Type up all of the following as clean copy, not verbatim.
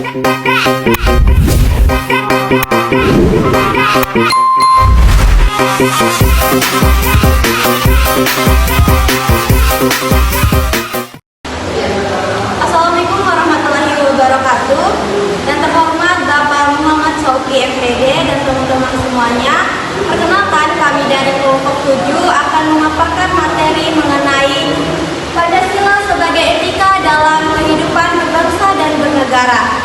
Assalamualaikum warahmatullahi wabarakatuh. Yang terhormat Bapak Muhammad Shauki MPD dan teman-teman semuanya. Perkenalkan, kami dari kelompok 7 akan memaparkan materi mengenai Pancasila sebagai etika dalam kehidupan berbangsa dan bernegara.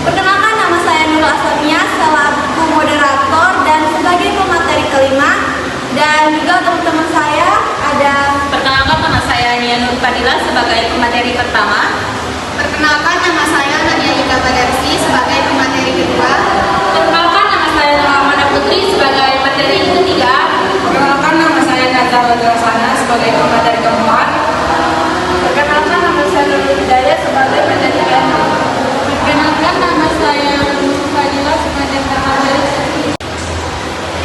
Perkenalkan, nama saya Nurul Aslamia selaku moderator dan sebagai pemateri kelima. Dan juga teman-teman saya ada. Perkenalkan, nama saya Nia Nur Fadila sebagai pemateri pertama. Perkenalkan, nama saya Nadia Ika Badarsi sebagai pemateri kedua. Perkenalkan, nama saya Nurmana Putri sebagai materi ketiga. Perkenalkan, nama saya Nazar Rasana sebagai pemateri keempat. Perkenalkan, nama saya Nurul Hidayah sebagai materi keenam. Perkenalkan, nama saya Fadila sebagai pemateri.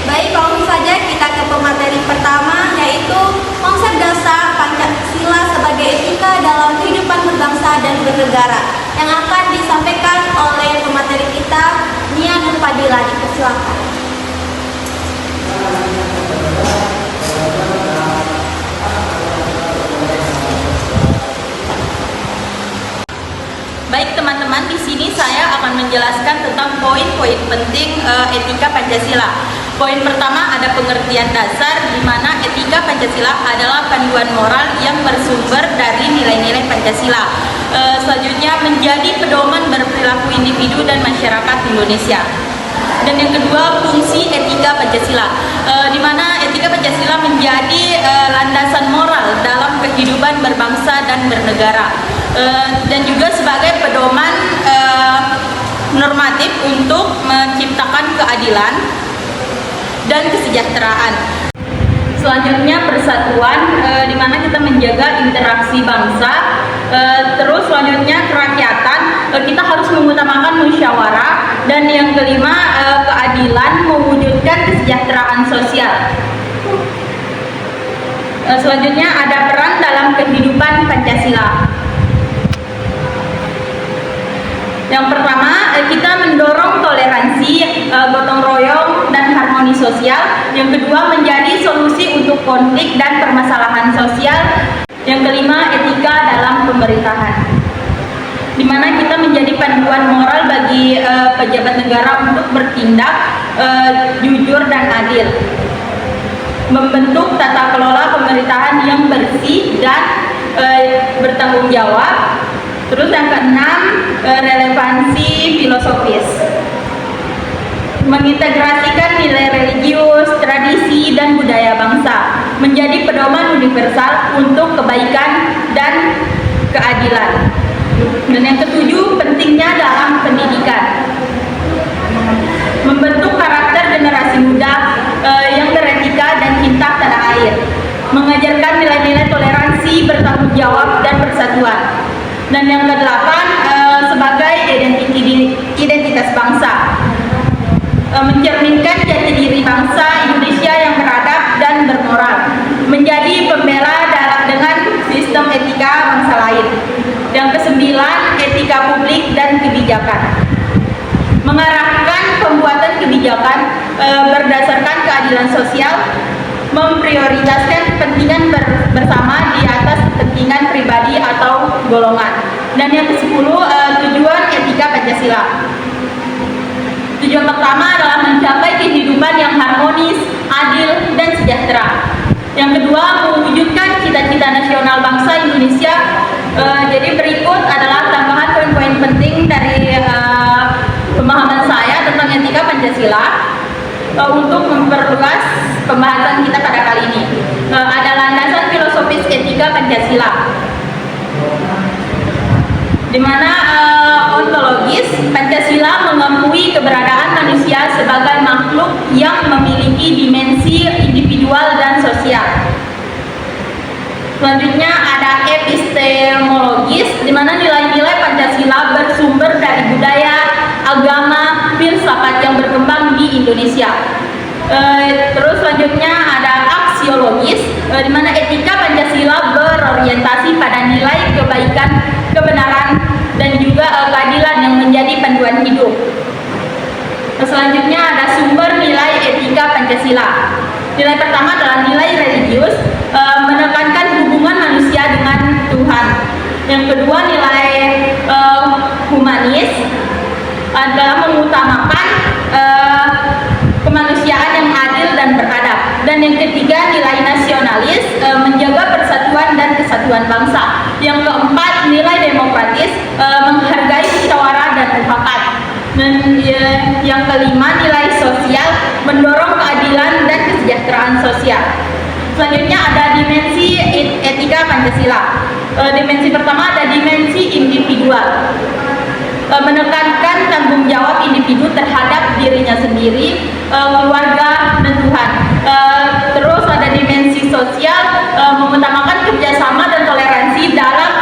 Baik, langsung saja kita ke pemateri pertama, yaitu konsep dasar Pancasila sebagai etika dalam kehidupan berbangsa dan bernegara, yang akan disampaikan oleh pemateri kita, Nia Nur Fadila. Dipersilakan. Baik teman-teman, di sini saya akan menjelaskan tentang poin-poin penting etika Pancasila. Poin pertama ada pengertian dasar, di mana etika Pancasila adalah panduan moral yang bersumber dari nilai-nilai Pancasila. Selanjutnya menjadi pedoman berperilaku individu dan masyarakat Indonesia. Dan yang kedua, fungsi etika Pancasila, di mana etika Pancasila menjadi landasan moral dalam kehidupan berbangsa dan bernegara, dan juga sebagai pedoman normatif untuk menciptakan keadilan dan kesejahteraan. Selanjutnya persatuan, di mana kita menjaga interaksi bangsa. Terus selanjutnya kerakyatan, kita harus mengutamakan musyawarah. Dan yang kelima, keadilan, mewujudkan kesejahteraan sosial. Selanjutnya ada peran dalam kehidupan Pancasila. Yang pertama, kita mendorong toleransi, gotong royong, dan harmoni sosial. Yang kedua, menjadi solusi untuk konflik dan permasalahan sosial. Yang kelima, etika dalam pemerintahan, di mana kita menjadi panduan moral bagi pejabat negara untuk bertindak jujur dan adil, membentuk tata kelola pemerintahan yang bersih dan bertanggung jawab. Terus yang keenam, relevansi filosofis, mengintegrasikan nilai religius, tradisi, dan budaya bangsa, menjadi pedoman universal untuk kebaikan dan keadilan. Dan yang ketujuh, pentingnya dalam pendidikan, membentuk karakter generasi muda yang beretika dan cinta tanah air, mengajarkan nilai-nilai toleransi, bertanggung jawab, dan persatuan. Dan yang kedelapan, sebagai identitas bangsa, mencerminkan jati diri bangsa Indonesia yang beradab dan bermoral, menjadi pembela dengan sistem etika bangsa lain. Yang kesembilan, etika publik dan kebijakan, mengarahkan pembuatan kebijakan berdasarkan keadilan sosial, memprioritaskan kepentingan bersama di atas kepentingan pribadi atau golongan. Dan yang ke-10, tujuan etika Pancasila. Tujuan pertama adalah mencapai kehidupan yang harmonis, adil, dan sejahtera. Yang kedua, mewujudkan cita-cita nasional bangsa Indonesia. Jadi berikut adalah tambahan poin-poin penting dari pemahaman saya tentang etika Pancasila untuk memperluas pembahasan kita pada kali ini. Ada landasan filosofis etika Pancasila, di mana ontologis Pancasila mengakui keberadaan manusia sebagai makhluk yang memiliki dimensi individual dan sosial. Selanjutnya ada epistemologis, di mana nilai-nilai Pancasila bersumber dari budaya, agama, filsafat yang berkembang di Indonesia. Terus selanjutnya ada aksiologis, di mana etika Pancasila berorientasi pada nilai kebaikan, kebenaran, dan juga keadilan yang menjadi tujuan hidup. Selanjutnya ada sumber nilai etika Pancasila. Nilai pertama adalah nilai religius, menekankan hubungan manusia dengan Tuhan. Yang kedua nilai humanis, adalah mengutamakan kemanusiaan yang adil dan beradab. Dan yang ketiga nilai nasionalis, menjaga persatuan dan kesatuan bangsa. Yang keempat nilai demokratis, menghargai musyawarah dan mufakat. Dan yang kelima nilai sosial, mendorong keadilan dan kesejahteraan sosial. Selanjutnya ada dimensi etika Pancasila. Dimensi pertama ada dimensi individual, menekankan tanggung jawab individu terhadap dirinya sendiri, keluarga, dan Tuhan. Terus ada dimensi sosial, mengutamakan kerjasama dan toleransi dalam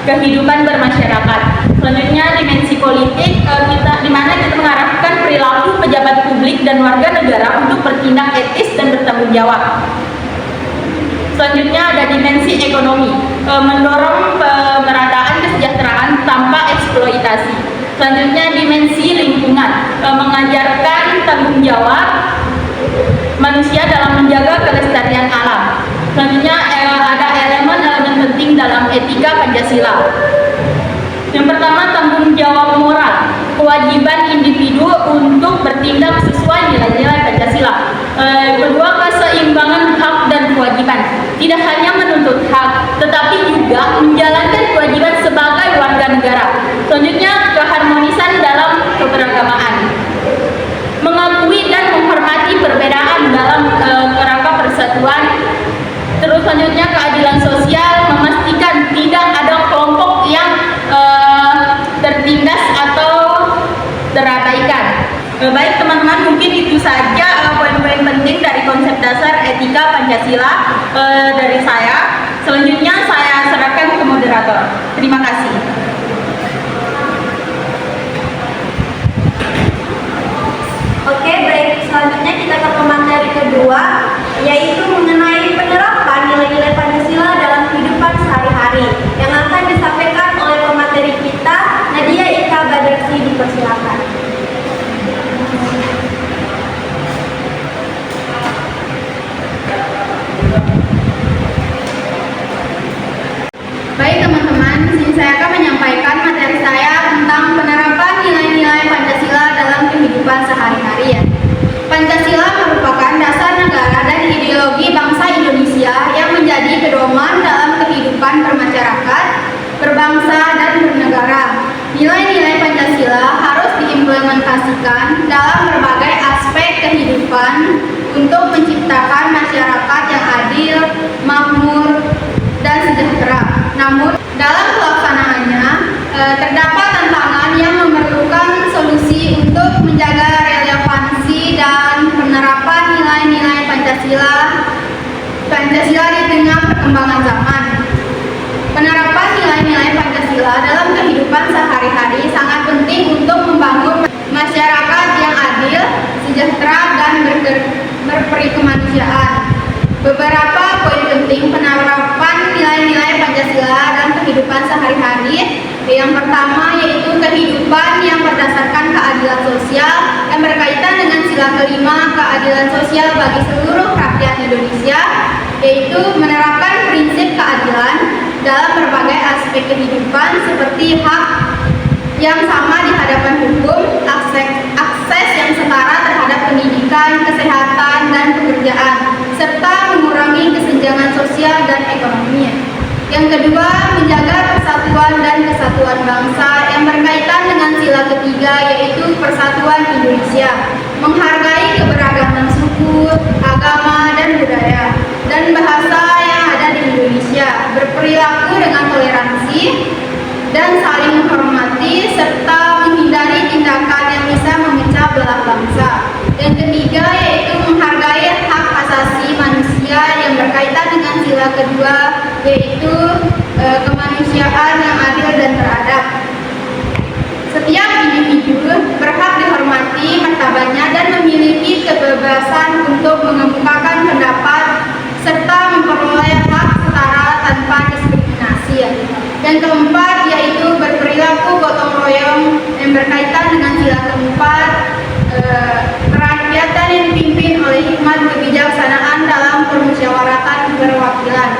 kehidupan bermasyarakat. Selanjutnya dimensi politik, di mana kita mengarahkan perilaku pejabat publik dan warga negara untuk bertindak etis dan bertanggung jawab. Selanjutnya ada dimensi ekonomi, mendorong pemerataan kesejahteraan tanpa eksploitasi. Selanjutnya dimensi lingkungan, mengajarkan tanggung jawab manusia dalam menjaga kelestarian alam. Selanjutnya ada elemen-elemen penting dalam etika Pancasila. Yang pertama tanggung jawab moral, kewajiban individu untuk bertindak sesuai nilai-nilai Pancasila. Kedua keseimbangan hak dan kewajiban, tidak hanya menuntut hak, tetapi juga menjalankan kewajiban sebagai warga negara. Selanjutnya keharmonisan dalam keberagamaan, mengakui dan menghormati perbedaan dalam kerangka persatuan. Terus selanjutnya keadilan sosial, memastikan tidak ada kelompok yang tertindas atau terabaikan. Baik teman-teman, mungkin itu saja poin-poin penting dari konsep dasar etika Pancasila dari saya. Selanjutnya saya serahkan ke moderator. Terima kasih. Oke, baik. Selanjutnya kita ke pemateri kedua, yaitu mengenai penerapan nilai-nilai Pancasila dalam kehidupan sehari-hari, yang akan disampaikan oleh pemateri kita, Nadia Ika Badersi. Dipersilakan. Baik teman-teman, di sini saya akan menyampaikan materi saya tentang penerapan nilai-nilai Pancasila dalam kehidupan sehari-hari ya. Pancasila merupakan dasar negara dan ideologi bangsa Indonesia yang menjadi pedoman dalam kehidupan bermasyarakat, berbangsa, dan bernegara. Nilai-nilai Pancasila harus diimplementasikan dalam berbagai aspek kehidupan untuk menciptakan masyarakat yang adil, makmur, dan sejahtera. Namun, dalam pelaksanaannya terdapat tantangan yang memerlukan solusi untuk menjaga relevansi dan penerapan nilai-nilai Pancasila di tengah perkembangan zaman. Penerapan nilai-nilai Pancasila dalam kehidupan sehari-hari sangat penting untuk membangun masyarakat yang adil, sejahtera, dan berperi kemanusiaan. Beberapa poin penting penerapan nilai-nilai Pancasila dalam kehidupan sehari-hari. Yang pertama yaitu kehidupan yang berdasarkan keadilan sosial yang berkaitan dengan sila kelima keadilan sosial bagi seluruh rakyat Indonesia, yaitu menerapkan prinsip keadilan dalam berbagai aspek kehidupan seperti hak yang sama di hadapan hukum, akses yang setara terhadap pendidikan, kesehatan, dan pekerjaan, serta mengurangi kesenjangan sosial dan ekonomi. Yang kedua, menjaga persatuan dan kesatuan bangsa yang berkaitan dengan sila ketiga, yaitu persatuan Indonesia, menghargai keberagaman suku, agama, dan budaya, dan bahasa yang ada di Indonesia, berperilaku dengan toleransi, dan saling menghormati, serta menghindari tindakan yang bisa memecah belah bangsa. Yang ketiga yaitu menghargai hak asasi manusia yang berkaitan dengan sila kedua, yaitu kemanusiaan yang adil dan beradab. Setiap individu berhak dihormati martabatnya dan memiliki kebebasan untuk mengemukakan pendapat serta memperoleh hak setara tanpa diskriminasi. Yang keempat yaitu berperilaku gotong royong yang berkaitan dengan sila keempat, kerakyatan yang dipimpin oleh hikmat kebijaksanaan dalam permusyawaratan perwakilan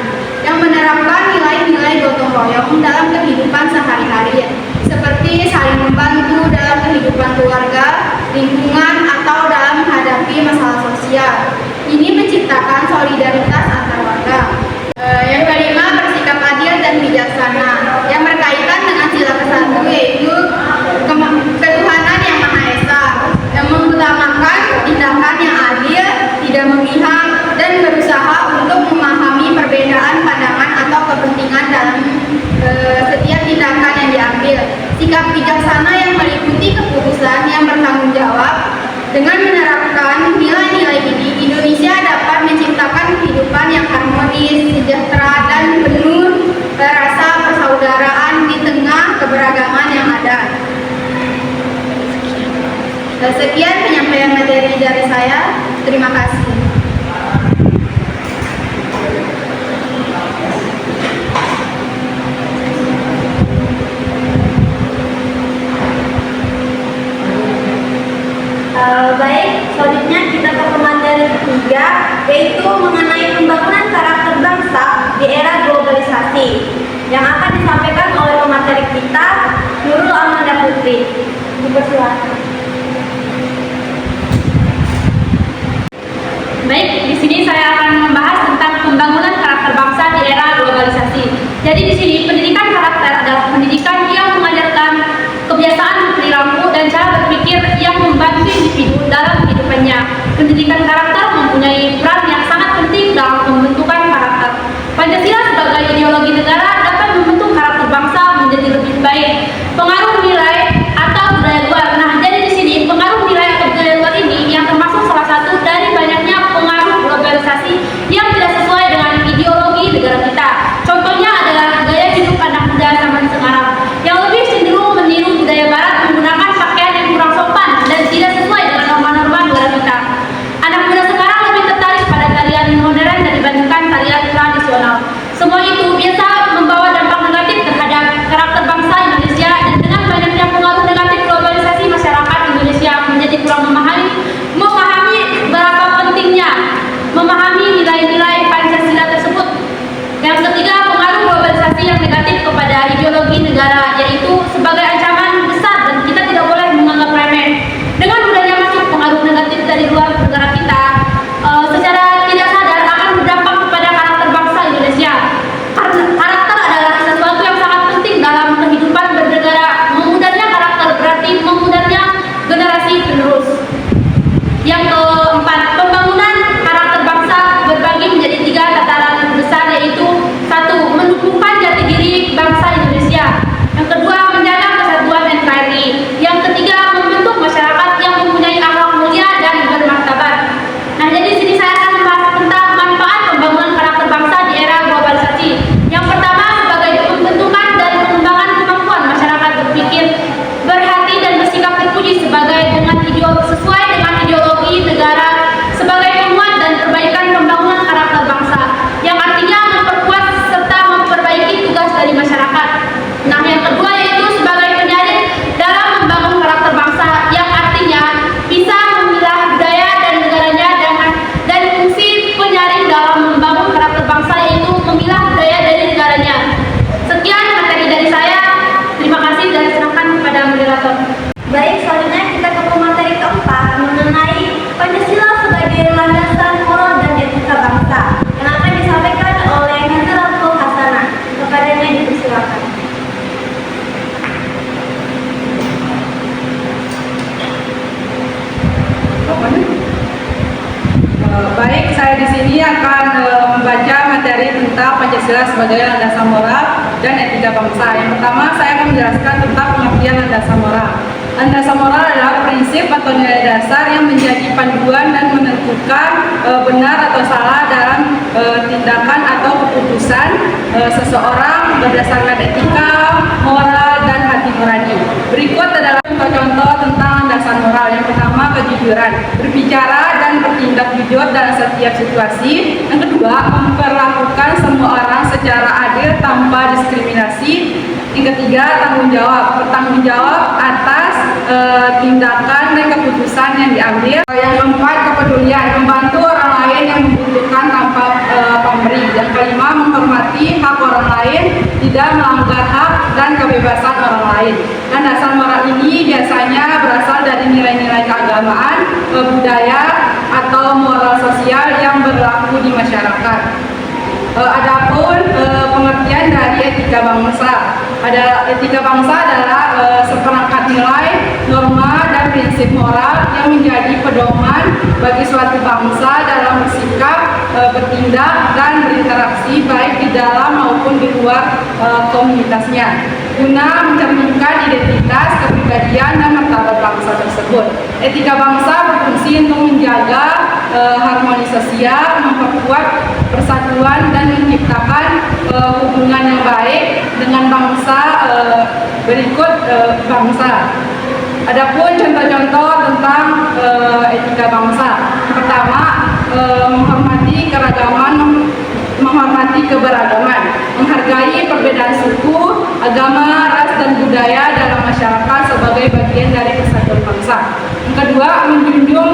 yang menerapkan nilai-nilai gotong royong dalam kehidupan sehari-hari seperti saling membantu dalam kehidupan keluarga, lingkungan, atau dalam menghadapi masalah sosial. Ini menciptakan solidaritas antar warga. Yang kelima, bersikap adil dan bijaksana yang berkaitan dengan sila ke-1, yaitu ketuhanan yang Maha Esa, yang mengutamakan tindakan yang adil, tidak memihak, dan berusaha untuk memahami perbedaan pandangan atau kepentingan dalam setiap tindakan yang diambil. Sikap bijaksana yang meliputi keputusan yang bertanggung jawab. Dengan menerapkan nilai-nilai ini, Indonesia dapat menciptakan kehidupan yang harmonis, sejahtera, dan penuh rasa persaudaraan di tengah keberagaman yang ada. Sekian penyampaian materi dari saya. Terima kasih. Baik, selanjutnya kita ke materi ketiga, yaitu mengenai pembangunan karakter bangsa di era globalisasi, yang akan disampaikan oleh pemateri kita, Nurul Amanda Putri. Dipersilakan. Baik, di sini saya akan membahas tentang pembangunan karakter bangsa di era globalisasi. Jadi di sini pendidikan karakter adalah pendidikan yang mengajarkan kebiasaan perilaku dan cara berpikir yang membantu individu dalam kehidupannya. Pendidikan karakter mempunyai peran yang sangat penting dalam pembentukan karakter. Pancasila sebagai ideologi negara dapat membentuk karakter bangsa menjadi lebih baik. Pengaruh nilai atau budaya luar. Nah, jadi di sini pengaruh nilai atau budaya luar ini yang termasuk salah satu dari banyaknya pengaruh globalisasi yang tidak sesuai dengan ideologi negara kita. Contohnya adalah gaya hidup anak muda zaman sekarang yang lebih cenderung meniru budaya barat menggunakan pakaian yang kurang sopan dan tidak sesuai dengan norma-norma negara kita. Anak muda sekarang lebih tertarik pada tarian modern dibandingkan tarian tradisional. Semua itu biasa membawa dampak negatif terhadap karakter bangsa Indonesia, dan dengan banyaknya pengaruh negatif globalisasi, masyarakat Indonesia menjadi kurang memahami berapa pentingnya memahami nilai-nilai Pancasila tersebut. Yang ketiga, pengaruh globalisasi yang negatif kepada ideologi negara, yaitu sebagai ancaman besar dan kita tidak boleh menganggap remeh. Dengan mudahnya masuk pengaruh negatif dari luar negara kita, secara tidak sadar akan berdampak kepada karakter bangsa Indonesia. Karena karakter adalah sesuatu yang sangat penting dalam kehidupan bernegara. Memudahnya karakter berarti memudahnya generasi penerus. Yang keempat, pembangunan karakter bangsa berbagi menjadi 3 tataran besar, yaitu 1. Menumbuhkan jati diri bangsa Indonesia. Yang kedua, menjaga kesatuan NKRI. Yang ketiga, membentuk masyarakat yang mempunyai akhlak mulia dan bermartabat. Nah, jadi sini saya akan membahas tentang manfaat pembangunan karakter bangsa di era globalisasi. Yang pertama, sebagai pembentukan dan pengembangan kemampuan masyarakat berpikir, berhati, dan bersikap terpuji sesuai dengan ideologi negara sebagai penguat dan perbaikan pembangunan karakter bangsa, yang artinya memperkuat serta memperbaiki tugas dari masyarakat. Nah, yang kedua yaitu sebagai penyalin dalam membangun karakter bangsa, yang artinya bisa memilah budaya dan negaranya, dan fungsi penyaring dalam membangun karakter bangsa yaitu memilah budaya dari negaranya. Sekian materi dari saya. Terima kasih dan serahkan kepada moderator. Baik, selanjutnya kita ke materi keempat mengenai Pancasila sebagai landasan moral dan etika bangsa, yang akan disampaikan oleh Nazaratul Hasanah. Kepadanya dipersilakan. Baik, saya di sini akan membaca materi tentang Pancasila sebagai landasan moral dan etika bangsa. Yang pertama, saya akan menjelaskan tentang pengertian landasan moral. Landasan moral adalah prinsip atau nilai dasar yang menjadi panduan dan menentukan benar atau salah dalam tindakan atau keputusan seseorang berdasarkan etika, moral, dan hati nurani. Berikut adalah contoh-contoh tentang landasan moral. Yang pertama, kejujuran, berbicara dan bertindak jujur dalam setiap situasi. Yang kedua, memperlakukan semua orang secara adil tanpa diskriminasi. Yang ketiga, tanggung jawab, bertanggung jawab atas tindakan dan keputusan yang diambil. Yang keempat, kepedulian, membantu orang lain yang membutuhkan tanpa pemberi. Yang kelima, menghormati hak orang lain, tidak melanggar hak dan kebebasan orang lain. Dan dasar moral ini biasanya berasal dari nilai-nilai keagamaan, budaya, atau moral sosial yang berlaku di masyarakat. Adapun pengertian dari etika bangsa. Etika bangsa adalah seperangkat nilai, norma, dan prinsip moral yang menjadi pedoman bagi suatu bangsa dalam bersikap, bertindak, dan berinteraksi baik di dalam maupun di luar komunitasnya, guna mencerminkan identitas, kepribadian, dan martabat bangsa tersebut. Etika bangsa berfungsi untuk menjaga harmoni sosial, memperkuat persatuan, dan menciptakan hubungan yang baik dengan bangsa berikut bangsa. Adapun contoh-contoh tentang etika bangsa. Pertama, menghormati keragaman, menghormati keberagaman, menghargai perbedaan suku, agama, ras, dan budaya dalam masyarakat sebagai bagian dari kesatuan bangsa. Yang kedua, menjunjung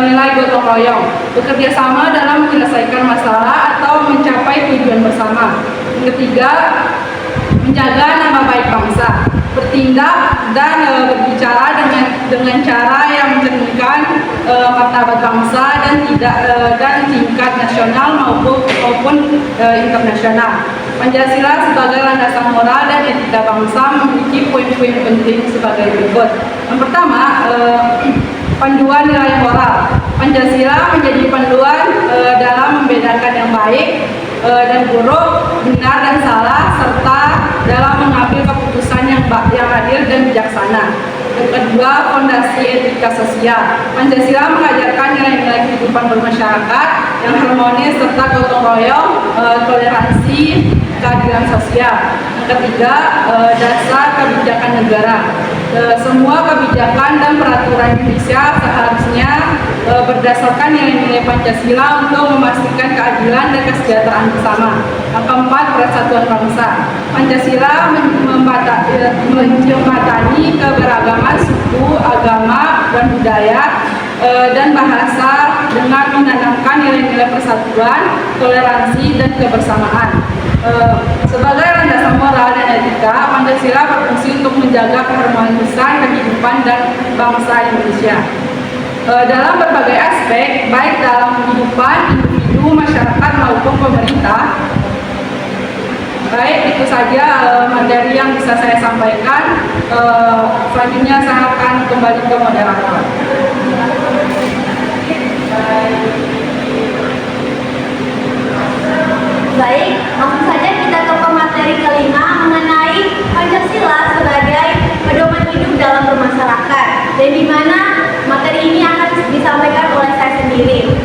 nilai gotong royong, bekerja sama dalam menyelesaikan masalah atau mencapai tujuan bersama. Yang ketiga, menjaga nama baik bangsa, bertindak dan berbicara dengan cara yang mencerminkan martabat bangsa dan tingkat nasional maupun internasional. Pancasila sebagai landasan moral dan etika bangsa memiliki poin-poin penting sebagai berikut. Yang pertama, panduan nilai moral. Pancasila menjadi panduan dalam membedakan yang baik dan buruk, benar dan salah, serta dalam mengambil keputusan yang adil dan bijaksana. Yang kedua, fondasi etika sosial. Pancasila mengajarkan nilai-nilai kehidupan bermasyarakat yang harmonis serta gotong royong, toleransi, keadilan sosial. Yang ketiga, dasar kebijakan negara. Semua kebijakan dan peraturan Indonesia seharusnya berdasarkan nilai-nilai Pancasila untuk memastikan keadilan dan kesejahteraan bersama. Yang keempat, persatuan bangsa. Pancasila menjembatani keberagaman suku, agama, dan budaya dan bahasa dengan menanamkan nilai-nilai persatuan, toleransi, dan kebersamaan. Sebagai landasan moral dan etika, Pancasila berfungsi untuk menjaga keharmonisan kehidupan dan bangsa Indonesia dalam berbagai aspek, baik dalam kehidupan individu, masyarakat, maupun pemerintah. Baik, itu saja materi yang bisa saya sampaikan. Selanjutnya saya akan kembali ke moderator. Baik, langsung saja kita ke materi kelima mengenai Pancasila sebagai pedoman hidup dalam bermasyarakat, dan di mana materi ini akan disampaikan oleh saya sendiri.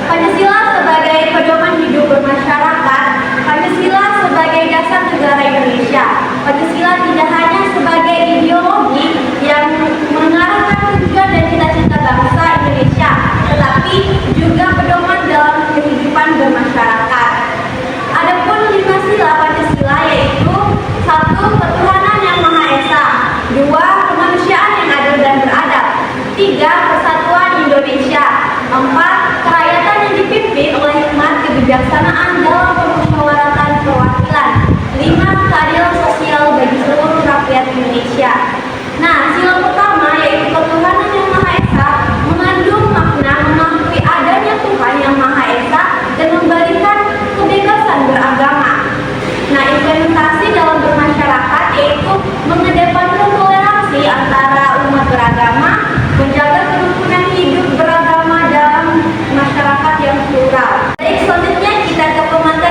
Pancasila sebagai pedoman hidup bermasyarakat. Pancasila sebagai dasar negara Indonesia. Pancasila tidak hanya sebagai ideologi yang mengarahkan tujuan dan cita-cita bangsa Indonesia, tetapi juga pedoman dalam kehidupan bermasyarakat. Adapun 5 sila Pancasila yaitu 1. Ketuhanan yang Maha Esa, 2. Kemanusiaan yang adil dan beradab, 3. Persatuan Indonesia, 4. Kerakyatan yang dipimpin oleh hikmat kebijaksanaan dalam permusyawaratan perwakilan, 5. Keadilan sosial bagi seluruh rakyat Indonesia. Nah, sila pertama yaitu ketuhanan yang Maha Esa mengandung makna mengakui adanya Tuhan yang Maha Esa dan memberikan kebebasan beragama. Nah, implementasi dalam bermasyarakat yaitu mengedepankan toleransi antara umat beragama, menjaga kerukunan hidup beragama dalam masyarakat yang plural. Baik, selanjutnya kita ke materi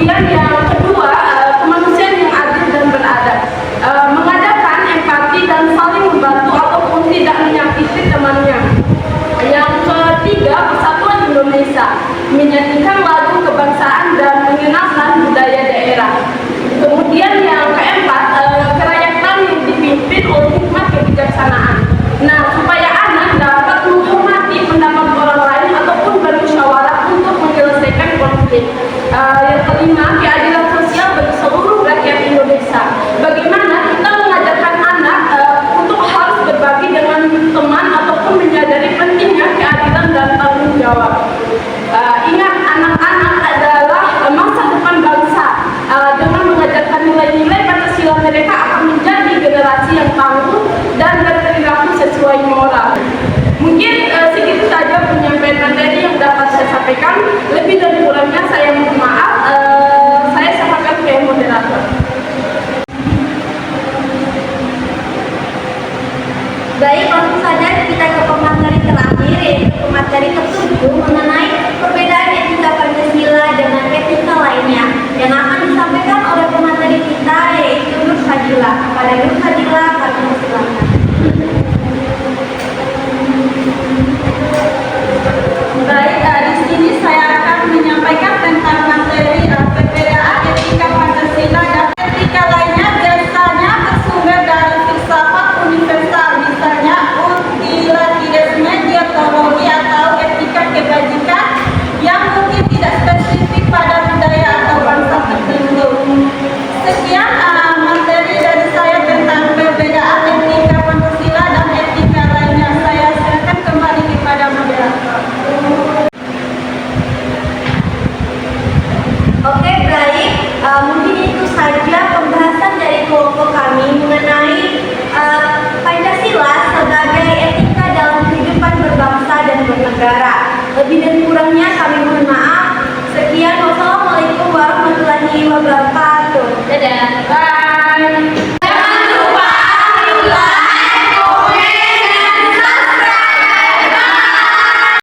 Kemudian yang kedua, kemanusiaan yang adil dan beradab. Mengadakan empati dan saling membantu ataupun tidak menyakiti temannya. Yang ketiga, persatuan Indonesia, menyanyikan lagu kebangsaan dan mengenalkan budaya daerah. Kemudian yang keempat, kerakyatan yang dipimpin oleh hikmat kebijaksanaan. Nah, supaya anak dapat menghormati pendapat orang lain ataupun bermusyawarah untuk menyelesaikan konflik. Yang kelima,